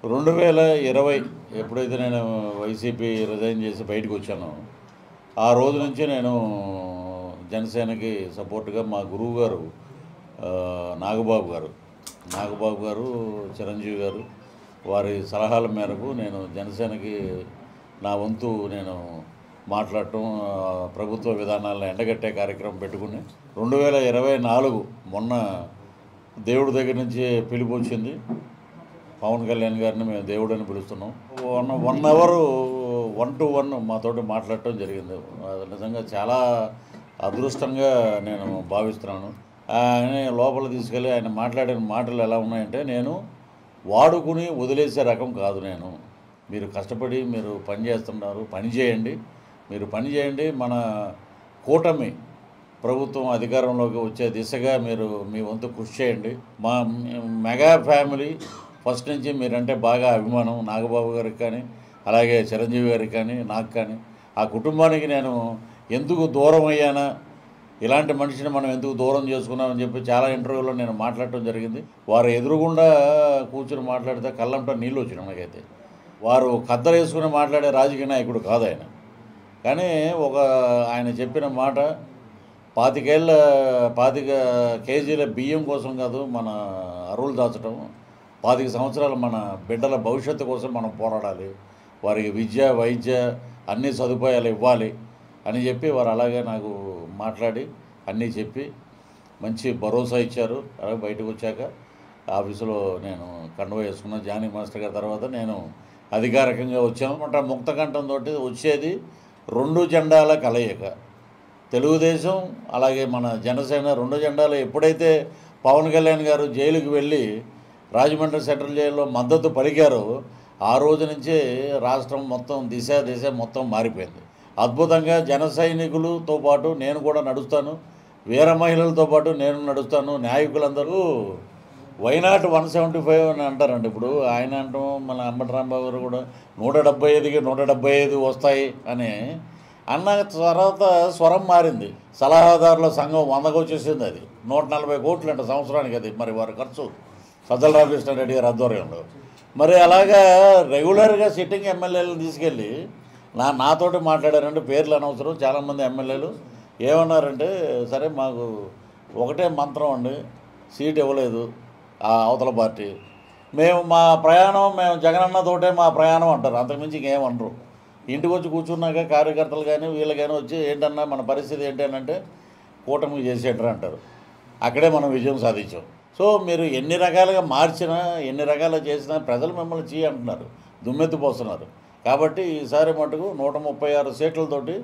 2020 ఎప్పుడైతే నేను YCP resign చేసి బయటకు వచ్చానో ఆ రోజు నుంచి నేను జనసేనకి సపోర్ట్గా మా గురువు గారు నాగబాబు గారు చిరంజీవి గారు వారి సలహాల మేరకు నేను జనసేనకి నా వంతు నేను మాట్లాడటం ప్రభుత్వ విధానాలను ఎండగట్టే కార్యక్రమం పెట్టుకుని 2024 మొన్న దేవుడి దగ్గర నుంచి పిలుపు వచ్చింది. పవన్ కళ్యాణ్ గారిని మేము దేవుడు అని పిలుస్తున్నాం. 1 అవర్ 1-to-1 మాతోటి మాట్లాడటం జరిగింది. అది నిజంగా చాలా అదృష్టంగా నేను భావిస్తున్నాను. ఆయన లోపల తీసుకెళ్ళి ఆయన మాట్లాడిన మాటలు ఎలా ఉన్నాయంటే, నేను వాడుకుని వదిలేసే రకం కాదు. మీరు కష్టపడి మీరు పని చేస్తున్నారు, పని చేయండి. మన కూటమి ప్రభుత్వం అధికారంలోకి వచ్చే దిశగా మీరు మీ వంతు కృషి చేయండి. మా మెగా ఫ్యామిలీ ఫస్ట్ నుంచి మీరంటే బాగా అభిమానం. నాగబాబు గారికి కానీ, అలాగే చిరంజీవి గారికి కానీ, నాకు కానీ, ఆ కుటుంబానికి నేను ఎందుకు దూరం అయ్యానా, ఇలాంటి మనిషిని మనం ఎందుకు దూరం చేసుకున్నామని చెప్పి చాలా ఇంటర్వ్యూలో నేను మాట్లాడటం జరిగింది. వారు ఎదురుగుండా కూర్చుని మాట్లాడితే కళ్ళంట నీళ్ళు వచ్చినాయి నాకైతే. వారు కద్దరు వేసుకుని మాట్లాడే రాజకీయ నాయకుడు కాదు ఆయన. కానీ ఆయన చెప్పిన మాట 25 కేజీల బియ్యం కోసం కాదు మన అరువులు దాచడం, 25 సంవత్సరాలు మన బిడ్డల భవిష్యత్తు కోసం మనం పోరాడాలి, వారికి విద్య వైద్య అన్ని సదుపాయాలు ఇవ్వాలి అని చెప్పి వారు అలాగే నాకు మాట్లాడి అన్నీ చెప్పి మంచి భరోసా ఇచ్చారు. అలాగే బయటకు వచ్చాక ఆఫీసులో నేను కండువా వేసుకున్న జానీ మాస్టర్ గారి తర్వాత నేను అధికారికంగా వచ్చాను. ముక్తకంఠంతో వచ్చేది 2 జెండాల కలయిక. తెలుగుదేశం అలాగే మన జనసేన 2 జెండాలు. ఎప్పుడైతే పవన్ కళ్యాణ్ గారు జైలుకి వెళ్ళి రాజమండ్రి సెంట్రల్ జైల్లో మద్దతు పలికారో ఆ రోజు నుంచే రాష్ట్రం మొత్తం దిశ మొత్తం మారిపోయింది. అద్భుతంగా జన సైనికులతో పాటు నేను కూడా నడుస్తాను, వీర మహిళలతో పాటు నేను నడుస్తాను. నాయకులందరూ వైనాట్ 175 అని అంటారండి. ఇప్పుడు ఆయన అంటాం, మన అంబటి రాంబాబు గారు కూడా 175కి 175 వస్తాయి అని అన్న తర్వాత స్వరం మారింది. సలహాదారుల సంఘం 100కు వచ్చేసింది. అది 140 కోట్లు అంట సంవత్సరానికి. అది మరి వారి ఖర్చు సజ్జల రామకృష్ణారెడ్డి గారి ఆధ్వర్యంలో. మరి అలాగా రెగ్యులర్గా సిట్టింగ్ ఎమ్మెల్యేలను తీసుకెళ్ళి నాతోటి మాట్లాడారంటే పేర్లు అనవసరం. చాలామంది ఎమ్మెల్యేలు ఏమన్నారంటే, సరే మాకు ఒకటే మంత్రం అండి, సీట్ ఇవ్వలేదు ఆ అవతల పార్టీ, మా జగనన్నతోటే మా ప్రయాణం అంటారు, అంతకుమించి ఇంకేమనరు. ఇంటికి వచ్చి కూర్చున్నాక కార్యకర్తలు కానీ వీళ్ళు కానీ వచ్చి ఏంటన్నా మన పరిస్థితి ఏంటి అని అంటే, కూటమి చేసేంటారు అంటారు. అక్కడే మనం విజయం సాధించాం. సో మీరు ఎన్ని రకాలుగా మార్చినా, ఎన్ని రకాలుగా చేసినా ప్రజలు మిమ్మల్ని చేయి అంటున్నారు, దుమ్మెత్తిపోస్తున్నారు. కాబట్టి ఈసారి మటుకు 136 సీట్లతోటి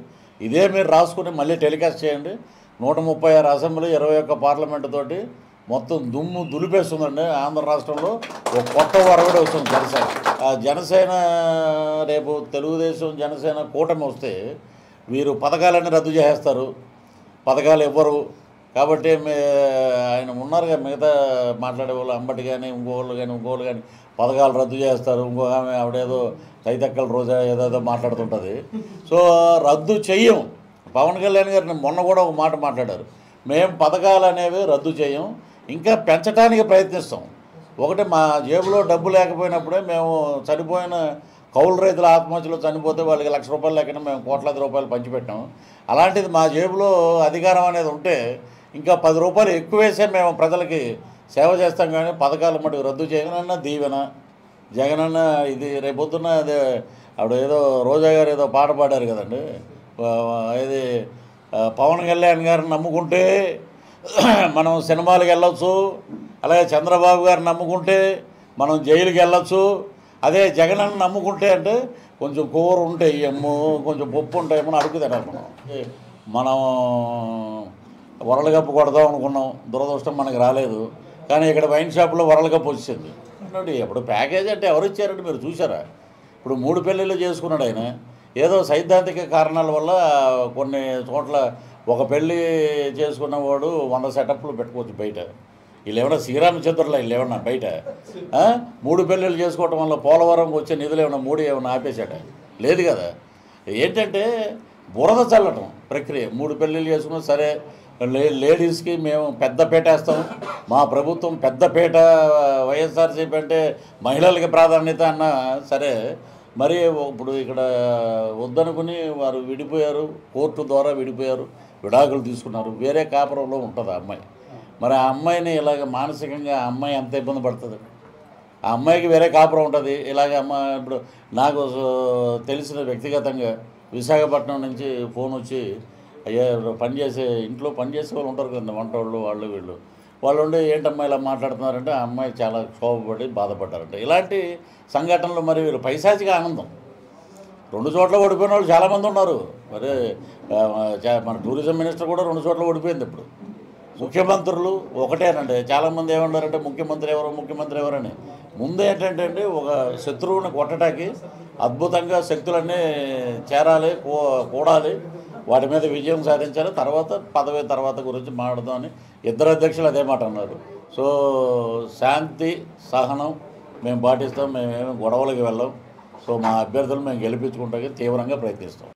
ఇదే మీరు రాసుకుని మళ్ళీ టెలికాస్ట్ చేయండి. 136 అసెంబ్లీ, 21 పార్లమెంటు తోటి మొత్తం దుమ్ము దులిపేస్తుందండి. ఆంధ్ర రాష్ట్రంలో ఒక కొత్త వరవడి వస్తుంది జనసేన. రేపు తెలుగుదేశం జనసేన కూటమి వస్తే వీరు పథకాలన్నీ రద్దు చేసేస్తారు, పథకాలు ఇవ్వరు. కాబట్టి ఆయన ఉన్నారుగా మిగతా మాట్లాడే వాళ్ళు, అంబటి కానీ ఇంకోళ్ళు కానీ పథకాలు రద్దు చేస్తారు. ఆమె ఆవిడేదో తైతక్కల రోజా ఏదేదో మాట్లాడుతుంటుంది. సో రద్దు చెయ్యం. పవన్ కళ్యాణ్ గారిని మొన్న కూడా ఒక మాట మాట్లాడారు, మేము పథకాలు అనేవి రద్దు చేయం, ఇంకా పెంచడానికి ప్రయత్నిస్తాం. ఒకటి మా జేబులో డబ్బు లేకపోయినప్పుడే మేము చనిపోయిన కౌలు రైతుల ఆత్మహత్యలో చనిపోతే వాళ్ళకి ₹1,00,000 లెక్కన మేము కోట్లాది రూపాయలు పంచిపెట్టాం. అలాంటిది మా జేబులో అధికారం అనేది ఉంటే ఇంకా ₹10 ఎక్కువ వేసే మేము ప్రజలకి సేవ చేస్తాం. కానీ పథకాలు మటుకు రద్దు చేయగలన్నా దీవెన జగనన్న. ఇది రేపొద్దున్న అదే ఆవిడ ఏదో రోజా గారు ఏదో పాట పాడారు కదండి, ఇది పవన్ కళ్యాణ్ గారిని నమ్ముకుంటే మనం సినిమాలకు వెళ్ళొచ్చు, అలాగే చంద్రబాబు గారిని నమ్ముకుంటే మనం జైలుకి వెళ్ళొచ్చు, అదే జగనన్న నమ్ముకుంటే అంటే కొంచెం కూర ఉంటే ఇయ్యము, కొంచెం పప్పు ఉంటాయేమో అడుగుతారు. మనం వరల్డ్ కప్ కొడదాం అనుకున్నాం, దురదృష్టం మనకి రాలేదు. కానీ ఇక్కడ వైన్ షాప్లో వరల్డ్ కప్ వచ్చింది. ఇప్పుడు ప్యాకేజ్ అంటే ఎవరు ఇచ్చారంటే మీరు చూసారా? ఇప్పుడు 3 పెళ్ళిళ్ళు చేసుకున్నాడు ఆయన. ఏదో సైద్ధాంతిక కారణాల వల్ల కొన్ని చోట్ల ఒక పెళ్ళి చేసుకున్నవాడు 100 సెటప్లు పెట్టుకోవచ్చు బయట. వీళ్ళు ఏమన్నా శ్రీరామచంద్రుల వీళ్ళు ఏమన్నా బయట 3 పెళ్ళిళ్ళు చేసుకోవటం వల్ల పోలవరంకి వచ్చే నిధులు ఏమన్నా 3 ఏమన్నా ఆపేశాట? లేదు కదా. ఏంటంటే బురద చల్లటం ప్రక్రియ. 3 పెళ్ళిళ్ళు చేసుకున్నా సరే, లేడీస్కి మేము పెద్దపీట వేస్తాం, మా ప్రభుత్వం పెద్దపీట, వైఎస్ఆర్సీపీ అంటే మహిళలకి ప్రాధాన్యత అన్నా సరే, మరి ఇప్పుడు ఇక్కడ వద్దనుకుని వారు విడిపోయారు, కోర్టు ద్వారా విడిపోయారు, విడాకులు తీసుకున్నారు. వేరే కాపురంలో ఉంటుంది ఆ అమ్మాయి. మరి ఆ అమ్మాయిని ఇలాగ మానసికంగా ఆ అమ్మాయి ఎంత ఇబ్బంది పడుతుంది? ఆ అమ్మాయికి వేరే కాపురం ఉంటుంది. ఇలాగ ఇప్పుడు నాకు తెలిసిన వ్యక్తిగతంగా విశాఖపట్నం నుంచి ఫోన్ వచ్చి, అయ్యా పనిచేసే ఇంట్లో పనిచేసే వాళ్ళు ఉంటారు కదండి, వంట వాళ్ళు వీళ్ళు ఉండి ఏంటమ్మా ఇలా మాట్లాడుతున్నారంటే ఆ అమ్మాయి చాలా క్షోభపడి బాధపడ్డారంట. ఇలాంటి సంఘటనలు మరి వీళ్ళు పైశాచిక ఆనందం. 2 చోట్ల ఓడిపోయిన వాళ్ళు చాలామంది ఉన్నారు. మరి మన టూరిజం మినిస్టర్ కూడా 2 చోట్ల ఓడిపోయింది. ఇప్పుడు ముఖ్యమంత్రులు ఒకటేనండి. చాలామంది ఏమన్నారంటే ముఖ్యమంత్రి ఎవరని. ముందు ఏంటంటే అండి, ఒక శత్రువుని కొట్టడానికి అద్భుతంగా శక్తులన్నీ చేరాలి, కూడాలి, వాటి మీద విజయం సాధించాలి, తర్వాత పదవి తర్వాత గురించి మాట్లాడదామని ఇద్దరు అధ్యక్షులు అదే మాట అన్నారు. సో శాంతి సహనం మేము పాటిస్తాం, మేమేమి గొడవలకి వెళ్ళాం. సో మా అభ్యర్థులు మేము గెలిపించుకుంటానికి తీవ్రంగా ప్రయత్నిస్తాం.